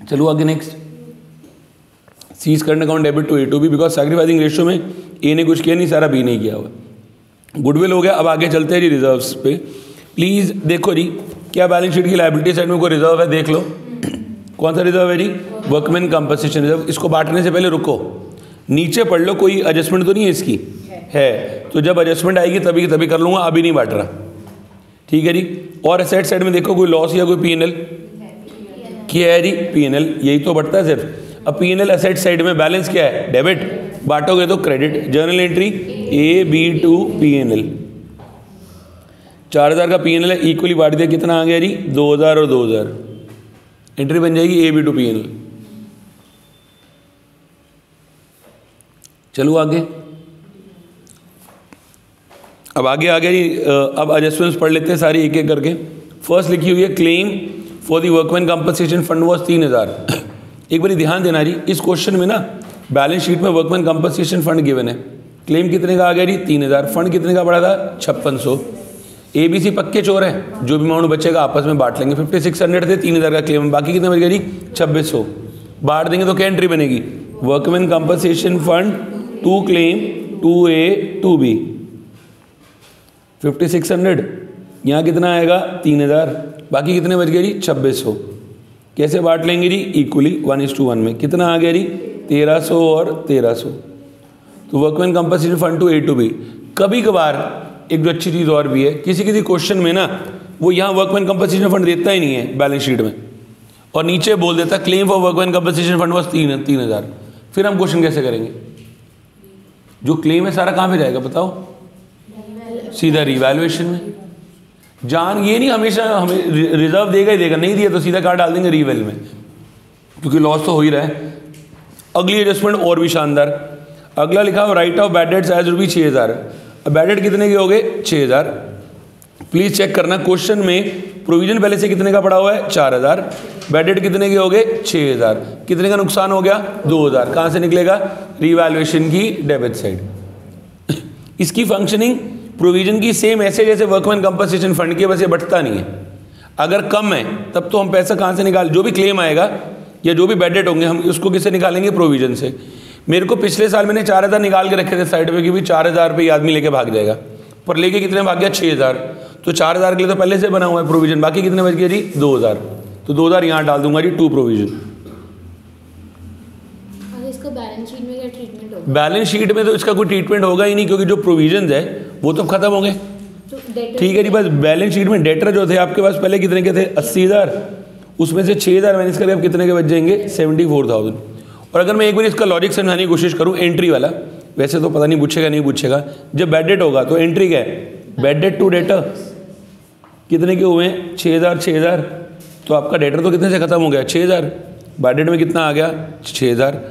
चलो आगे next, C's current account debit to A to B, because sacrificing ratio में ए ने कुछ किया नहीं, सारा बी ने किया हुआ। गुडविल हो गया। अब आगे चलते हैं जी रिजर्व्स पे। प्लीज देखो जी, क्या बैलेंस शीट की लायबिलिटी साइड में कोई रिजर्व है, देख लो कौन सा रिजर्व है जी, वर्कमैन कंपनसेशन रिजर्व। इसको बांटने से पहले रुको, नीचे पढ़ लो, कोई एडजस्टमेंट तो नहीं है इसकी, है तो जब एडजस्टमेंट आएगी तभी कर लूँगा, अभी नहीं बांट रहा, ठीक है जी। और एसेट साइड में देखो कोई लॉस या कोई पीएनएल, क्या है जी, पीएनएल, यही तो बढ़ता है सिर्फ। अब पीएनएल एसेट साइड में बैलेंस क्या है, डेबिट, बांटोगे तो credit. Journal entry A B to PNL, 4,000 का पीएनएल है, इक्वली बांट दिया, कितना आ गया जी, 2,000 और 2,000। एंट्री बन जाएगी ए बी टू पीएनएल। चलो आगे, अब आगे आ गया जी। अब एडजस्टमेंट्स पढ़ लेते हैं सारी एक एक करके। फर्स्ट लिखी हुई है, claim for the workman compensation fund was 3,000। एक बार ध्यान देना जी, इस क्वेश्चन में ना बैलेंस शीट में वर्कमैन कंपनसेशन फंड गिवन है, क्लेम कितने का आ गया जी, 3,000, फंड कितने का पड़ा था, 5600। एबीसी पक्के चोर है, जो भी अमाउंट बचेगा आपस में बांट लेंगे। 5600 थे, 3,000 का क्लेम, बाकी कितने बच गया जी, 2600। बांट देंगे तो क्या एंट्री बनेगी, workman compensation fund to claim to A to B. 5600 यहाँ कितना आएगा, 3,000, बाकी कितने बच गए जी, 2600। कैसे बांट लेंगे जी, इक्वली 1:1 में। कितना आ गया जी, 1,300 और 1,300। तो workman compensation fund to A to B. कभी कभार एक जो अच्छी चीज़ और भी है, किसी किसी क्वेश्चन में ना वो यहाँ वर्कमैन कंपनसेशन फंड देता ही नहीं है बैलेंस शीट में, और नीचे बोल देता claim for workman compensation fund was 3,000। फिर हम क्वेश्चन कैसे करेंगे, जो क्लेम है सारा कहाँ पे जाएगा बताओ, सीधा रिवैल्यूएशन में। जान ये नहीं हमेशा हमें रिजर्व देगा ही देगा, नहीं दिया तो सीधा कहाँ डाल देंगे, रीवैल्यू में, क्योंकि लॉस तो हो ही रहा है। अगली एडजस्टमेंट और भी शानदार, अगला लिखा हो write off bad debts as rupee 6,000। अब बैड डेट कितने के हो गए, 6,000। प्लीज चेक करना, क्वेश्चन में प्रोविजन पहले से कितने का पड़ा हुआ है, 4,000, बैड डेट कितने के हो गए, 6,000। कितने का नुकसान हो गया, 2,000। कहाँ से निकलेगा, रिवैल्यूएशन की डेबिट साइड। इसकी फंक्शनिंग प्रोविजन की सेम ऐसे जैसे वर्कमैन कंपनसेशन फंड की, बस ये बढ़ता नहीं है। अगर कम है तब तो हम पैसा कहाँ से निकाल, जो भी क्लेम आएगा या जो भी बैड डेट होंगे हम उसको किससे निकालेंगे, प्रोविजन से। मेरे को पिछले साल मैंने 4,000 निकाल के रखे थे साइड पे, क्योंकि 4,000 पे आदमी लेके भाग जाएगा, पर लेके कितने भाग गया, 6,000। तो 4,000 के लिए तो पहले से बना हुआ है प्रोविजन, बाकी कितने बच गए जी, 2,000। तो 2,000 यहाँ डाल दूंगा जी, टू प्रोविजन। इसको बैलेंस शीट में क्या ट्रीटमेंट होगा, बैलेंस शीट में तो इसका कोई ट्रीटमेंट होगा ही नहीं, क्योंकि जो प्रोविजन है वो तो खत्म हो गए, ठीक है जी। बस बैलेंस शीट में डेटर जो थे आपके पास पहले कितने के थे, 80,000, उसमें से 6,000 माइनस करके अब कितने के बच जाएंगे, 74,000। और अगर मैं एक बार इसका लॉजिक समझाने की कोशिश करूं, एंट्री वाला, वैसे तो पता नहीं पूछेगा नहीं पूछेगा, जब बैड डेट होगा तो एंट्री क्या है, बैड डेट टू डेटर, कितने के हुए हैं, 6,000 6,000, तो आपका डेटर तो कितने से खत्म हो गया, 6,000। बैड डेट में कितना आ गया, 6,000।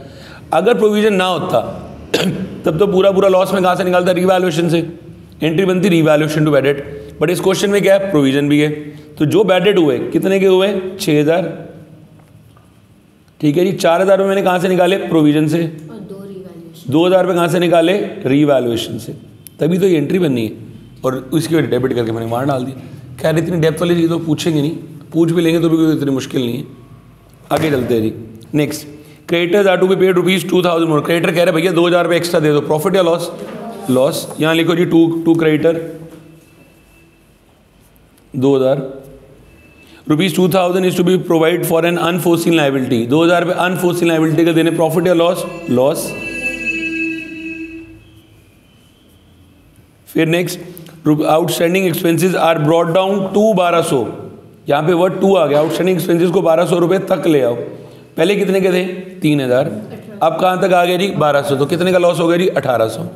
अगर प्रोविजन ना होता तब तो पूरा पूरा लॉस में कहाँ से निकालता, रिवैल्यूएशन से। एंट्री बनती revaluation to bad debt, but इस क्वेश्चन में क्या है, प्रोविजन भी है। तो जो बैड डेट हुए कितने के हुए, 6,000, ठीक है जी। 4,000 रुपये मैंने कहाँ से निकाले, प्रोविजन से, और 2,000 रुपये कहाँ से निकाले, रिवैल्यूएशन से, तभी तो ये एंट्री बननी है। और उसकी वजह डेबिट करके मैंने मार डाल दिया। खैर इतनी डेप्थ वाली चीज़ तो पूछेंगे नहीं, पूछ भी लेंगे तो भी कोई इतनी मुश्किल नहीं है। आगे चलते हैं जी। Next, creditors are to be paid ₹2,000 more. Creditor कह रहे भैया 2,000 रुपये एक्स्ट्रा दे दो, प्रॉफिट या लॉस? लॉस। यहाँ लिखो जी to creditor 2,000 ₹2,000 is to be provide for an unforeseen liability. 2,000 रुपये अनफोर्सिन लाइबिलिटी का देने, प्रॉफिट या लॉस? लॉस। फिर next, outstanding expenses are brought down to 1,200। यहाँ पे वर्ड टू आ गया, आउटस्टैंडिंग एक्सपेंसेस को 1,200 रुपये तक ले आओ। पहले कितने के थे? 3,000। अब कहाँ तक आ गया जी? 1,200। तो कितने का लॉस हो गया जी? 1,800।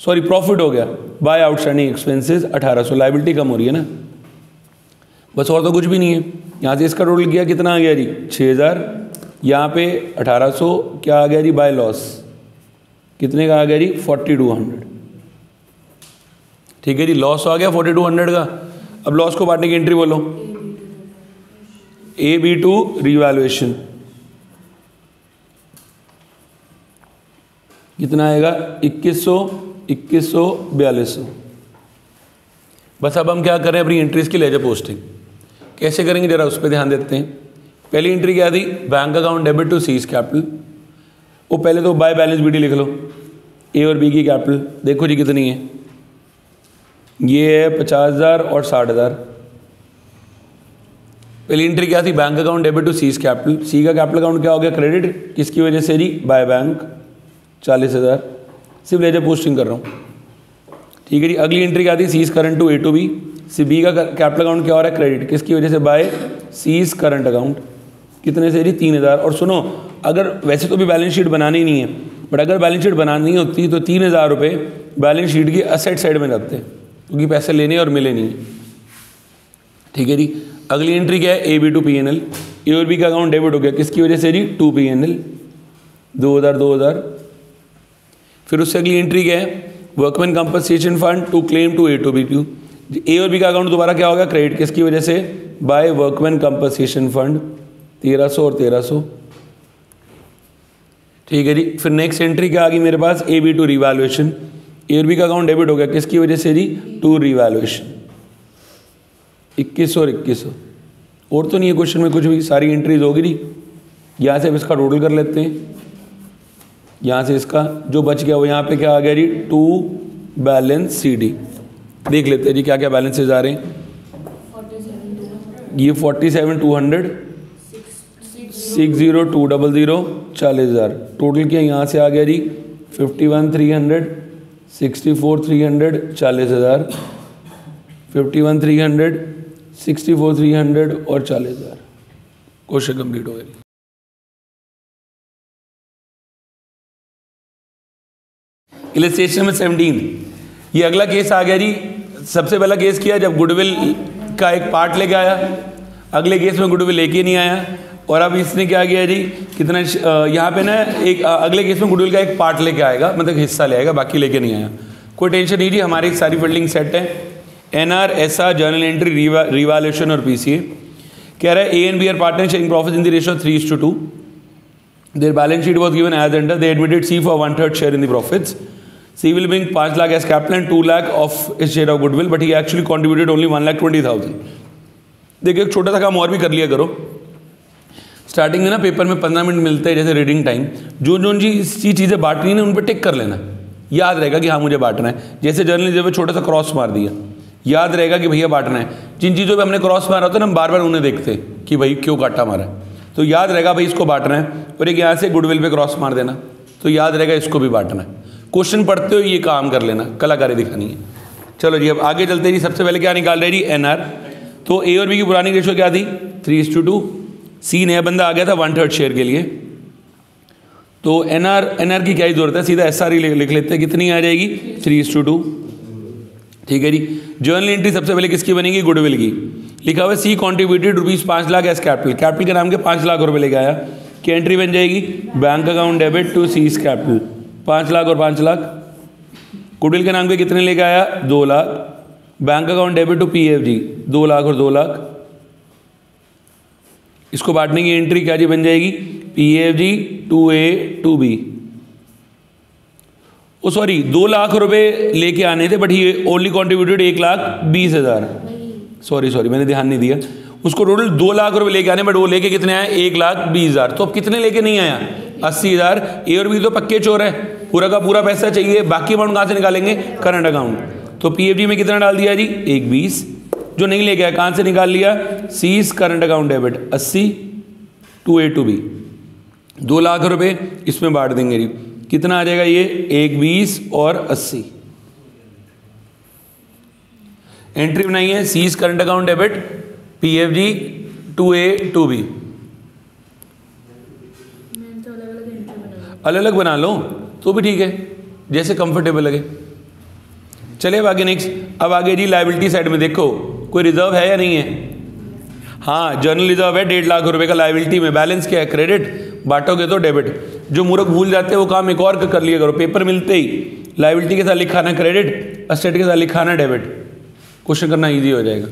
सॉरी, प्रॉफिट हो गया बाय आउटस्टैंडिंग एक्सपेंसेस 1,800। लाइबिलिटी कम हो रही है ना, बस और तो कुछ भी नहीं है। यहाँ से इसका टोटल किया, कितना आ गया जी? 6,000। यहाँ पे 1,800 क्या आ गया जी? बाय लॉस कितने का आ गया जी? 4,200। ठीक है जी, लॉस आ गया 4,200 का। अब लॉस को बांटने की एंट्री बोलो। AB2 रिवैल्यूएशन कितना आएगा? 2,100, 2,100, 4,200। बस अब हम क्या कर रहे हैं? अपनी एंट्रीज की लेजर पोस्टिंग कैसे करेंगे जरा उस पर ध्यान देते हैं। पहली एंट्री क्या थी? Bank account debit to C's capital. वो पहले तो बाय बैलेंस बीडी लिख लो। ए और बी की कैपिटल देखो जी कितनी है, ये है 50,000 और 60,000। पहली एंट्री क्या थी? Bank account debit to C's capital. C का कैपिटल अकाउंट क्या हो गया? क्रेडिट। किसकी वजह से जी? By bank 40,000। सिर्फ लेजर पोस्टिंग कर रहा हूँ, ठीक है जी। अगली एंट्री क्या थी? C's current to A to B। C B का कैपिटल अकाउंट क्या हो रहा है? क्रेडिट। किसकी वजह से? By C's current account. कितने से जी? 3,000। और सुनो, अगर वैसे तो भी बैलेंस शीट बनानी नहीं है, बट अगर बैलेंस शीट बनानी होती तो 3,000 रुपये बैलेंस शीट की असेट साइड में रखते, क्योंकि पैसे लेने और मिले नहीं। ठीक है जी। अगली एंट्री क्या है? AB to P&L। ए और बी का अकाउंट डेबिट हो गया, किसकी वजह से जी? To P&L 2,000 2,000। फिर उससे अगली एंट्री क्या है? Workman compensation fund to claim to A to B2। A और बी का अकाउंट दोबारा क्या हो गया? क्रेडिट। किसकी वजह से? बाय वर्कमैन कंपनसेशन फंड 1,300 और 1,300। ठीक है जी। फिर नेक्स्ट एंट्री क्या आ गई मेरे पास? AB2 revaluation. ए और बी का अकाउंट डेबिट हो गया, किसकी वजह से जी? टू रिवैल्यूएशन 2,100 और 2,100। और तो नहीं है क्वेश्चन में कुछ भी, सारी एंट्रीज होगी जी। यहाँ से अब इसका टोटल कर लेते हैं। यहाँ से इसका जो बच गया वो यहाँ पे क्या आ गया जी? To balance CD। देख लेते हैं जी क्या क्या बैलेंसेज आ रहे हैं। ये 47,200, 60,200, 40,000। टोटल क्या यहाँ से आ गया जी? 51,300, 64,300, 40,000, 51,300, 64,300 और 40,000। क्वेश्चन कंप्लीट हो गया। इलस्ट्रेशन में 17, ये अगला केस आ गया जी। सबसे पहला केस किया जब गुडविल का एक पार्ट लेके आया, अगले केस में गुडविल लेके नहीं आया, और अब इसने क्या किया जी? कितना यहाँ पे ना एक अगले केस में गुडविल का एक पार्ट लेके आएगा, मतलब हिस्सा ले आएगा, बाकी लेके नहीं आया। कोई टेंशन नहीं जी, हमारी सारी फील्डिंग सेट है। NR, SR, journal entry, revaluation और PCA। कह रहा है A and B are partners sharing profits in the ratio 3:2. Their balance sheet was given as under. They admitted C for 1/3 share in the profits. C will bring 5 lakh as capital and 2 lakh of his share of goodwill, but he actually contributed only 1,20,000. देखिए एक छोटा सा काम और भी कर लिया करो। स्टार्टिंग में ना पेपर में 15 मिनट मिलते हैं जैसे रीडिंग टाइम, जो चीज़ें बांटनी है उन पर टिक कर लेना, याद रहेगा कि हाँ मुझे बांटना है। जैसे जर्नलिज्म में छोटा सा क्रॉस मार दिया, याद रहेगा कि भैया बांटना है। जिन चीज़ों पे हमने क्रॉस मारा होता है ना, हम बार बार उन्हें देखते हैं कि भाई क्यों काटा मारा है, तो याद रहेगा भाई इसको बांटना है। और एक यहाँ से गुडविल पे क्रॉस मार देना, तो याद रहेगा इसको भी बांटना है। क्वेश्चन पढ़ते हो ये काम कर लेना, कलाकारी दिखानी है। चलो जी अब आगे चलते जी। सबसे पहले क्या निकाल रहे जी? NR। तो A और B की पुरानी रेशो क्या थी? 3:2। C नया बंदा आ गया था 1/3 शेयर के लिए, तो NR की क्या ही जरूरत है, सीधा SR ही लिख लेते हैं। कितनी आ जाएगी? 3:2। ठीक है जी। जर्नल एंट्री सबसे पहले किसकी बनेगी? गुडविल की। लिखा हुआ C contributed ₹5 lakh as capital. Capital के नाम के 5 लाख रुपए लेके आया, क्या एंट्री बन जाएगी? Bank account debit to C's capital 5 lakh और 5 लाख। गुडविल के नाम के कितने लेके आया? 2 lakh. Bank account debit to PFG 2 lakh और 2 लाख। इसको बांटने की एंट्री क्या जी बन जाएगी? PFG 2A 2B। ओ सॉरी 2 लाख रुपए लेके आने थे, बट ये ओनली कॉन्ट्रीब्यूटेड 1,20,000। सॉरी मैंने ध्यान नहीं दिया। उसको टोटल 2 लाख रुपए लेके आने, बट वो लेके कितने आए 1,20,000। तो अब कितने लेके नहीं आया 80,000। ए और बी तो पक्के चोर है, पूरा का पूरा पैसा चाहिए, बाकी अमाउंट कहाँ से निकालेंगे करंट अकाउंट। तो पीएफजी में कितना डाल दिया जी 1,20,000। जो नहीं लेके आया कहाँ से निकाल लिया, C's current account debit 80 to A to B, 2 lakh रुपए इसमें बांट देंगे जी, कितना आ जाएगा ये 1,20,000 और 80। एंट्री बनाई है C's current account debit PFG to A to B. अलग अलग बना लो तो भी ठीक है, जैसे कंफर्टेबल लगे। चलिए अब आगे नेक्स्ट। अब आगे जी लायबिलिटी साइड में देखो कोई रिजर्व है या नहीं है। हाँ जर्नल रिजर्व है 1.5 लाख रुपए का लायबिलिटी में। बैलेंस क्या है क्रेडिट, बांटोगे तो डेबिट। जो मूर्ख भूल जाते हैं वो काम एक और कर लिया करो, पेपर मिलते ही लायबिलिटी के साथ लिखाना क्रेडिट, असेट के साथ लिखाना डेबिट, क्वेश्चन करना ईजी हो जाएगा।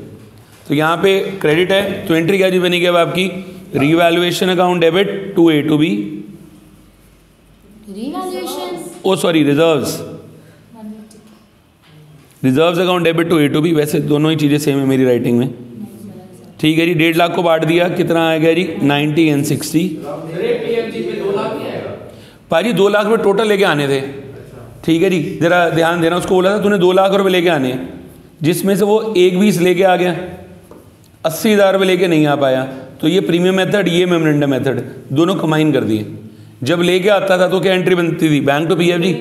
तो यहाँ पे क्रेडिट है तो एंट्री क्या जी बनेगी अब आपकी, revaluation account debit to A to B, oh sorry reserves, reserves account debit to A to B. वैसे दोनों ही चीज़ें सेम है मेरी राइटिंग में, ठीक है जी। 1.5 लाख को बांट दिया, कितना आ गया जी 90 एंड 60। पाजी 2 लाख रुपये टोटल लेके आने थे, ठीक है जी, जरा ध्यान देना। उसको बोला था तूने 2 लाख रुपये लेके आने, जिसमें से वो 1,20,000 लेके आ गया, 80,000 रुपये लेके नहीं आ पाया। तो ये प्रीमियम मेथड, ये मेमोरेंडम मेथड, दोनों कंबाइन कर दिए। जब लेके आता था तो क्या एंट्री बनती थी, बैंक टू पीएफजी।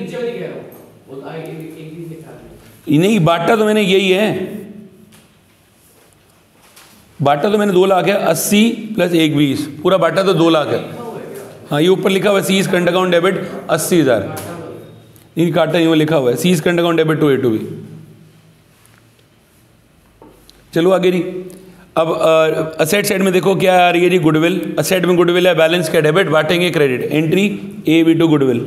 नहीं बांटा तो मैंने यही है, बांटा तो मैंने 2 लाख है, 80 प्लस 1,20,000 पूरा बांटा तो 2 लाख है। हाँ ये ऊपर लिखा हुआ है सीज करंट अकाउंट डेबिट 80,000, नहीं काटा नहीं, वो लिखा हुआ है C's current account debit to A to B. चलो आगे जी। अब असेट साइड में देखो क्या आ रही है जी, गुडविल। असेट में गुडविल है, बैलेंस क्या डेबिट, बांटेंगे credit. Entry A B to goodwill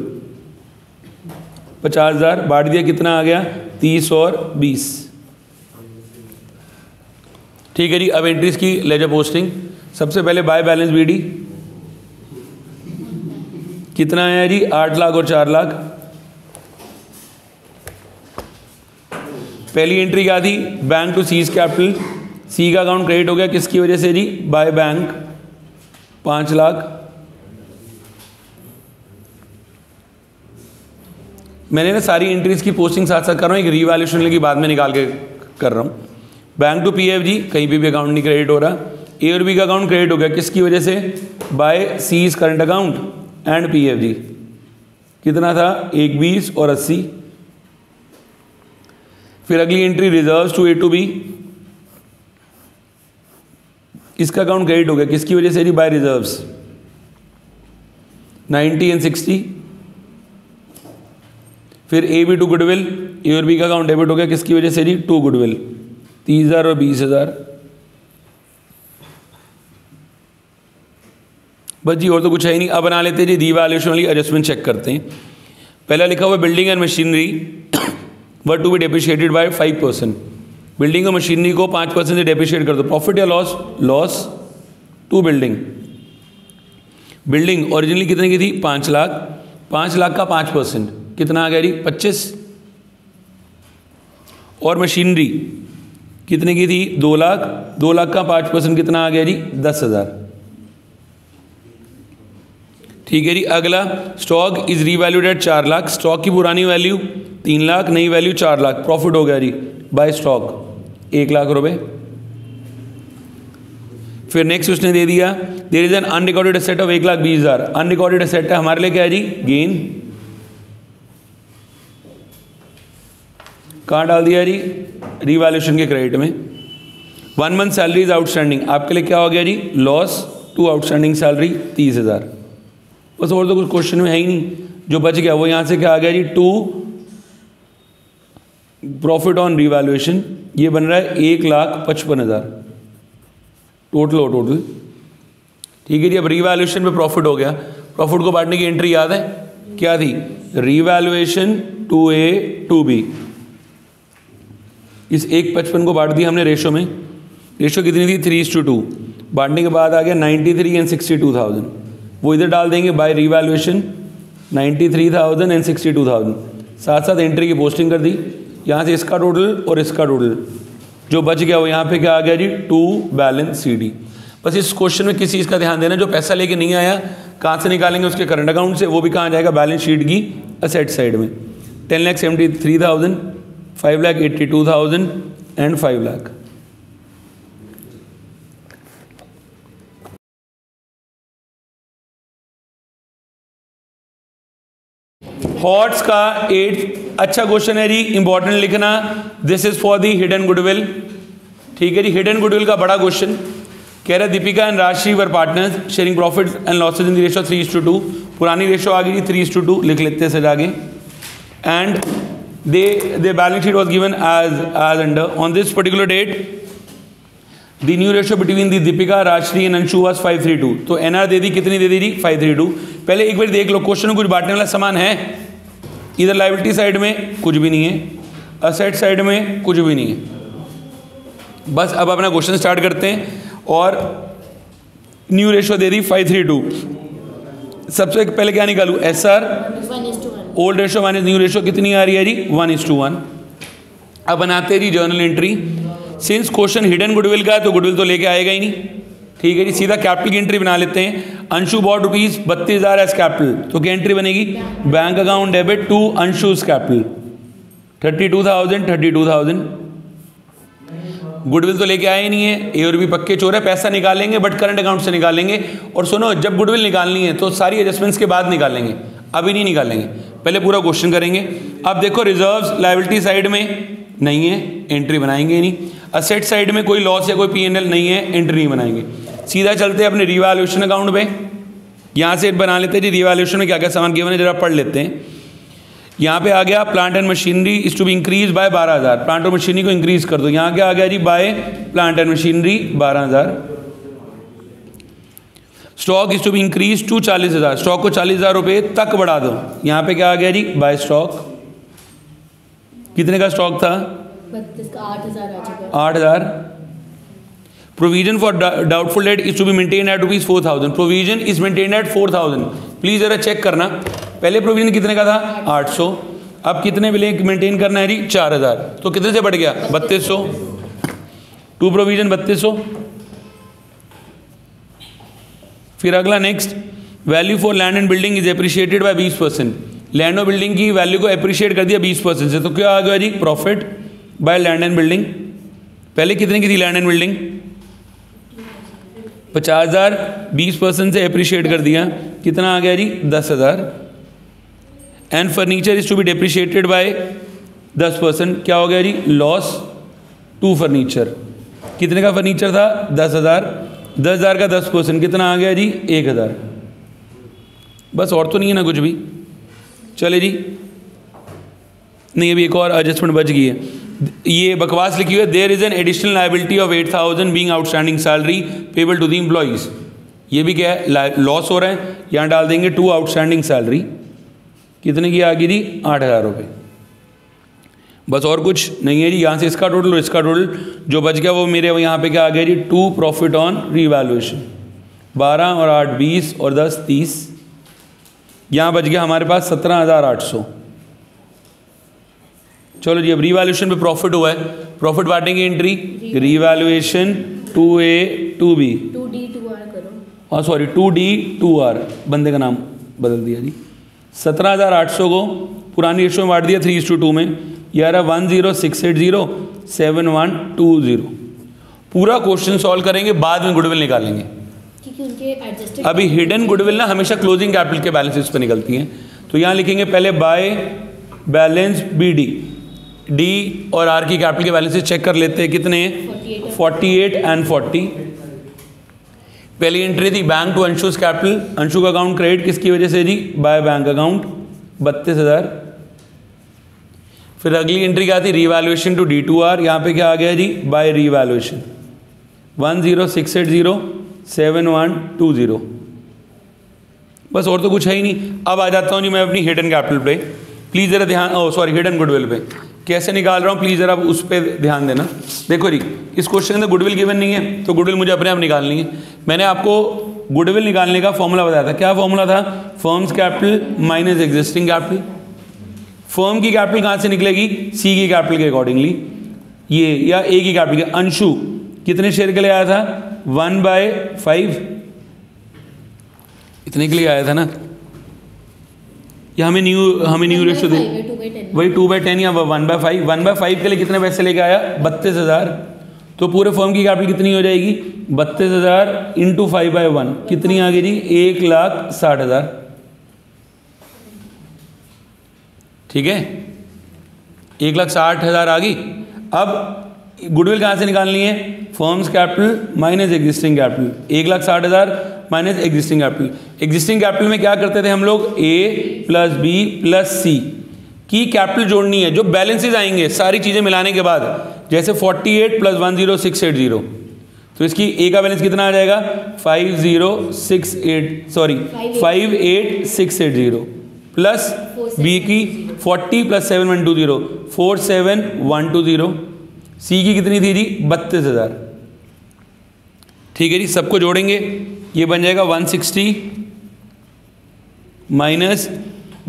50,000 बांट दिया, कितना आ गया 30 और 20, ठीक है जी। अब एंट्रीज की लेजर पोस्टिंग, सबसे पहले बाय बैलेंस बीडी कितना है जी 8 लाख और 4 लाख। पहली एंट्री क्या थी, bank to C's capital, C का अकाउंट क्रेडिट हो गया, किसकी वजह से जी बाय बैंक 5 लाख। मैंने ना सारी एंट्रीज की पोस्टिंग साथ साथ कर रहा हूँ, एक रीवैल्यूएशन की बाद में निकाल के कर रहा हूँ। बैंक टू पीएफजी कहीं पे भी अकाउंट नहीं क्रेडिट हो रहा, ए और बी का अकाउंट क्रेडिट हो गया, किसकी वजह से by C's current account and PFG, कितना था 1,20,000 और 80। फिर अगली entry reserves to A to B, इसका अकाउंट क्रेडिट हो गया, किसकी वजह से जी बाय रिजर्व्स 90 एंड 60। फिर ए बी टू गुडविल, ए और बी का अकाउंट डेबिट हो गया, किसकी वजह से जी टू गुडविल 30,000 और 20,000। बस जी और तो कुछ है ही नहीं। अब बना लेते हैं जी रीवैल्यूएशन वाली एडजस्टमेंट चेक करते हैं। पहला लिखा हुआ building and machinery were to be depreciated by 5%। बिल्डिंग और मशीनरी को 5% से डेप्रिशिएट कर दो। प्रॉफिट या loss, loss to building. Building originally कितने की थी 5 लाख, 5 लाख का 5% कितना आ गया जी 25। और मशीनरी कितने की थी 2 लाख, 2 लाख का 5% कितना आ गया जी 10,000, ठीक है जी। अगला stock is revalued at 4 lakh, stock की पुरानी वैल्यू 3 लाख, नई वैल्यू 4 लाख, प्रॉफिट हो गया जी बाय स्टॉक 1 लाख रुपए। फिर नेक्स्ट उसने दे दिया there is an unrecorded asset of 1,20,000। Unrecorded asset है हमारे लिए क्या है जी गेन, कहाँ डाल दिया जी रीवैल्यूएशन के क्रेडिट में। 1 मंथ सैलरी इज आउटस्टैंडिंग, आपके लिए क्या हो गया जी लॉस टू आउटस्टैंडिंग सैलरी 30,000। बस और तो कुछ क्वेश्चन में है ही नहीं, जो बच गया वो यहाँ से क्या आ गया जी टू प्रॉफिट ऑन रीवैल्यूएशन, ये बन रहा है 1,55,000 टोटल हो टोटल, ठीक है जी। अब रीवैल्यूएशन पे प्रॉफिट हो गया, प्रॉफिट को बांटने की एंट्री याद है क्या थी, revaluation to A to B. इस 1,55 को बांट दिया हमने रेशो में, रेशो कितनी थी 3:2, बांटने के बाद आ गया 93 एंड 62,000, वो इधर डाल देंगे बाय रीवैल्यूएशन 93,000 एंड 62,000। साथ साथ एंट्री की पोस्टिंग कर दी, यहाँ से इसका टोटल और इसका टोटल जो बच गया वो यहाँ पे क्या आ गया जी, टू बैलेंस CD। बस इस क्वेश्चन में किसी चीज़ का ध्यान देना, जो पैसा लेके नहीं आया कहाँ से निकालेंगे, उसके करंट अकाउंट से, वो भी कहाँ जाएगा, बैलेंस शीट की असेट साइड में। 10,73,000, 5,82,000 एंड 5 लाख। हॉट्स का 8 अच्छा क्वेश्चन है जी, इंपॉर्टेंट लिखना। This is for the hidden goodwill. ठीक है जी, हिडन गुडविल का बड़ा क्वेश्चन कह रहा है Deepika and Rajshree were partners sharing profit and losses in the ratio 3:2। पुरानी रेशियो आ गई जी 3:2, लिख लेते हैं सजा के। And the balance sheet was given as under on this particular date the new ratio between the Deepika Rajshree and Anshu was 5:3:2। तो NR दे दी, कितनी दे दी जी, 5:3:2। पहले एक बार देख लो क्वेश्चन में कुछ बांटने वाला सामान है, इधर लायबिलिटी साइड में कुछ भी नहीं है, असेट साइड में कुछ भी नहीं है। बस अब अपना क्वेश्चन स्टार्ट करते हैं। और न्यू रेशियो दे दी 5:3:2। सबसे पहले क्या निकालूं, SR 1:1। Old ratio minus new ratio कितनी आ रही है जी, 1:1। अब बनाते हैं जी journal entry. Since question hidden goodwill का है तो गुडविल तो लेके आएगा ही नहीं। ठीक है जी, सीधा कैपिटल की एंट्री बना लेते हैं। Anshu bought rupees 32,000 as capital, तो क्या एंट्री बनेगी, bank account debit to Anshu's capital 32,000। Goodwill तो लेके आए ही नहीं है, ए और बी पक्के चोर है, पैसा निकालेंगे बट करंट अकाउंट से निकालेंगे। और सुनो, जब गुडविल निकालनी है तो सारी एडजस्टमेंट्स के बाद निकालेंगे, अभी नहीं निकालेंगे, पहले पूरा क्वेश्चन करेंगे। अब देखो रिजर्व्स लायबिलिटी साइड में नहीं है, एंट्री बनाएंगे ही नहीं। असेट साइड में कोई लॉस या कोई P&L नहीं है, एंट्री नहीं बनाएंगे। सीधा चलते हैं अपने रिवैल्यूएशन अकाउंट पे। यहाँ से बना लेते हैं जी रिवैल्यूएशन में क्या क्या सामान गिवन है, जरा पढ़ लेते हैं। यहाँ पे आ गया plant and machinery is to be increase by 12,000। Plant और मशीनरी को इंक्रीज कर दो। यहाँ क्या आ गया जी, by plant and machinery 12,000। Stock is to be increase to 40,000। Stock को 40,000 रुपये तक बढ़ा दो। यहाँ पे क्या आ गया जी, बाय स्टॉक। कितने का स्टॉक था, 8,000। Provision for doubtful debt is to be maintain at ₹4,000। Provision is maintain at 4,000। Please जरा चेक करना, पहले प्रोविजन कितने का था, 800। अब कितने बिलिंग मेंटेन करना है जी, 4,000। तो कितने से बढ़ गया, 3,200। To provision 3,200। फिर अगला next, value for land and building is appreciated by 20%। Land और बिल्डिंग की वैल्यू को एप्रिशिएट कर दिया 20% से, तो क्या आ गया जी, profit by land and building. पहले कितने की थी लैंड एंड बिल्डिंग, 50,000, 20% से एप्रिशिएट कर दिया, कितना आ गया जी, 10,000। And furniture is to be depreciated by 10%, क्या हो गया जी, लॉस टू फर्नीचर। कितने का फर्नीचर था, 10,000। 10,000 का 10%, कितना आ गया जी, 1,000। बस और तो नहीं है ना कुछ भी। चले जी, नहीं अभी एक और एडजस्टमेंट बच गई है। ये बकवास लिखी हुई है, there is an additional liability of 8,000 being outstanding salary payable to the employees. ये भी क्या है, लॉस हो रहा है, यहाँ डाल देंगे टू आउटस्टैंडिंग सैलरी। कितने की आ गई जी, 8,000 रुपये। बस और कुछ नहीं है जी। यहाँ से इसका टोटल और इसका टोटल जो बच गया वो मेरे यहाँ पे क्या आ गया जी, टू प्रॉफिट ऑन रीवैल्यूएशन। 12 और 8 20 और 10 30। यहाँ बच गया हमारे पास 17,800। चलो जी, अब रीवैल्यूएशन पे प्रॉफिट हुआ है, प्रॉफिट बांटेंगे entry, revaluation 2A 2B 2D 2R करो। हाँ सॉरी 2D 2R, बंदे का नाम बदल दिया जी। 17,800 को पुरानी रेशियो में बांट दिया 3:2 में। यार 10,680,7120। पूरा क्वेश्चन सॉल्व करेंगे, बाद में गुडविल निकालेंगे, क्योंकि उनके एडजस्टेड अभी हिडन गुडविल ना हमेशा क्लोजिंग कैपिटल के बैलेंसेस पे निकलती हैं। तो यहाँ लिखेंगे पहले बाय बैलेंस BD, D और R की कैपिटल के बैलेंसेस चेक कर लेते हैं, कितने हैं, 48 एंड 40। पहली एंट्री थी bank to Anshu's capital, Anshu का अकाउंट क्रेडिट किसकी वजह से जी, बाय बैंक अकाउंट 32,000। फिर अगली एंट्री क्या थी, रीवैल्यूएशन टू D2R, यहाँ पे क्या आ गया जी, बाय रीवैल्यूएशन 10,680,7120। बस और तो कुछ है ही नहीं। अब आ जाता हूँ जी मैं अपनी हिडन कैपिटल पे, प्लीज़ ज़रा ध्यान, सॉरी हिडन गुडविल पे कैसे निकाल रहा हूँ, प्लीज़ ज़रा उस पर ध्यान देना। देखो जी, इस क्वेश्चन के अंदर गुडविल गिवन नहीं है, तो गुडविल मुझे अपने आप निकालनी है। मैंने आपको गुडविल निकालने का फॉर्मूला बताया था, क्या फॉर्मूला था, firms capital minus existing capital. Firm की कैपिटल कहाँ से निकलेगी, सी की कैपिटल के अकॉर्डिंगली। ये या एक ही कैपिटल अंशु कितने शेयर के लिए आया था 1/5 इतने के लिए आया था ना, या हमें न्यू रेशो दे वही 2/10 या 1/5 1/5 के लिए कितने पैसे लेके आया 32,000। तो पूरे फर्म की कैपिटल कितनी हो जाएगी 32,000 इंटू 5/1 कितनी आ गई जी 1,60,000। ठीक है 1,60,000 आ गई। अब गुडविल कहाँ से निकालनी है firms capital minus existing capital 1,60,000 minus existing capital. Existing capital में क्या करते थे हम लोग A plus B plus C की कैपिटल जोड़नी है, जो बैलेंसेज आएंगे सारी चीज़ें मिलाने के बाद, जैसे 48 प्लस 10680 तो इसकी A का बैलेंस कितना आ जाएगा 58,680 प्लस B की 40 प्लस 7120 47,120 C की कितनी थी जी 32,000। ठीक है जी, सबको जोड़ेंगे ये बन जाएगा 160 माइनस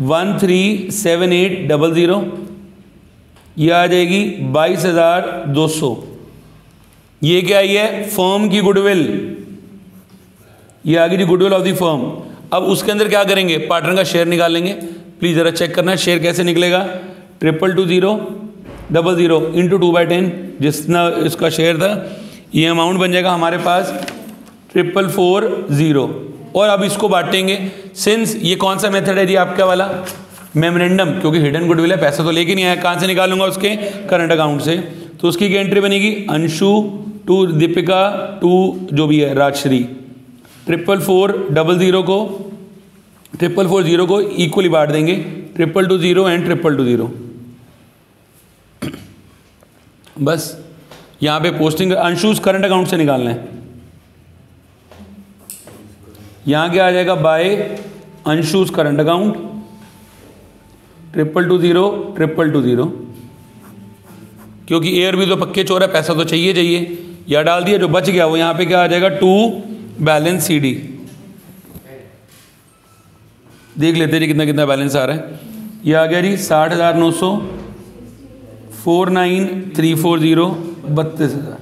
137800 ये आ जाएगी 22,200। ये क्या आई है फर्म की गुडविल, ये आ गई जी गुडविल ऑफ द फर्म। अब उसके अंदर क्या करेंगे पार्टनर का शेयर निकालेंगे। प्लीज़ ज़रा चेक करना शेयर कैसे निकलेगा 222,000 इंटू 2/10 जितना इसका शेयर था, ये अमाउंट बन जाएगा हमारे पास 444,000। और अब इसको बांटेंगे। सिंस ये कौन सा मेथड है जी आपका वाला मेमोरेंडम, क्योंकि हिडन गुडविल है पैसा तो लेके नहीं आया, कहाँ से निकालूंगा उसके करंट अकाउंट से। तो उसकी क्या एंट्री बनेगी अंशु टू दीपिका टू जो भी है राजश्री 444,000 को 444,000 को इक्वली बांट देंगे 222,000 एंड 222,000। बस यहाँ पे पोस्टिंग अंशुस करंट अकाउंट से निकालना है। यहाँ क्या आ जाएगा बाय अंशुस करंट अकाउंट 222,000 क्योंकि एयर भी तो पक्के चोर है पैसा तो चाहिए या डाल दिया, जो बच गया वो यहाँ पे क्या आ जाएगा टू बैलेंस CD। देख लेते हैं जी कितना कितना बैलेंस आ रहा है। ये आ गया जी 60,900 49,340 32,000।